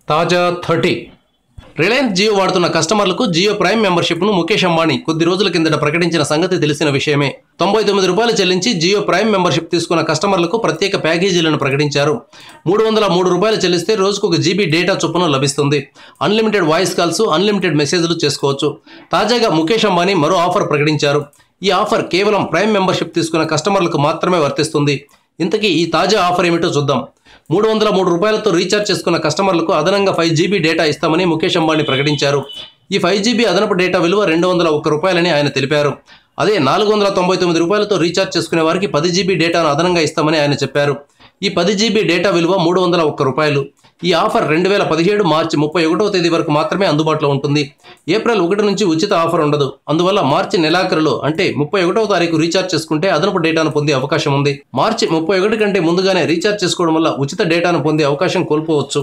తాజా 30 రిలయన్స్ జియో వాడుతున్న కస్టమర్లకు జియో ప్రైమ్ మెంబర్షిప్ను ముఖేష్ అంబానీ కొద్ది రోజుల కిందట ప్రకటించిన సంగతి తెలిసిన విషయమే. 99 రూపాయలు చెల్లించి జియో ప్రైమ్ మెంబర్షిప్ తీసుకున్న కస్టమర్లకు ప్రత్యేక ప్యాకేజీలను ప్రకటించారు. 303 రూపాయలు చెల్లిస్తే రోజుకు 1 GB డేటా చొప్పున లభిస్తుంది. అన్లిమిటెడ్ వాయిస్ కాల్స్, అన్లిమిటెడ్ మెసేజ్లు చేసుకోవచ్చు. తాజాగా ముఖేష్ అంబానీ మరో ఆఫర్ ప్రకటించారు. ఈ ఆఫర్ కేవలం ప్రైమ్ మెంబర్షిప్ తీసుకున్న కస్టమర్లకు మాత్రమే వర్తిస్తుంది. ఇంతకీ ఈ తాజా ఆఫర్ ఏమిటో చూద్దాం. 303 రూపాయలతో రీఛార్జ్ చేసుకున్న కస్టమర్లకు అదనంగా 5 GB డేటా ఇస్తామని ముఖేష్ అంబానీ ప్రకటించారు. ఈ 5 GB అదనపు డేటా విలువ 201 రూపాయలని ఆయన తెలిపారు. అదే 499 రూపాయలతో రీఛార్జ్ చేసుకునే వారికి 10 GB డేటాను అదనంగా ఇస్తామని ఆయన చెప్పారు. ఈ 10 GB డేటా విలువ 301 రూపాయలు. ఈ ఆఫర్ 2017 మార్చి 31వ తేదీ వరకు మాత్రమే అందుబాటులో ఉంటుంది. ఏప్రిల్ 1 నుంచి ఉచిత ఆఫర్ ఉండదు. అందువల్ల మార్చి నెలాఖరులో అంటే 31వ తారీఖు రీఛార్జ్ చేసుకుంటే అదనపు డేటాను పొందే అవకాశం ఉంది. మార్చి 31 కంటే ముందుగానే రీఛార్జ్ చేసుకోవడం వల్ల ఉచిత డేటాను పొందే అవకాశం కోల్పోవచ్చు.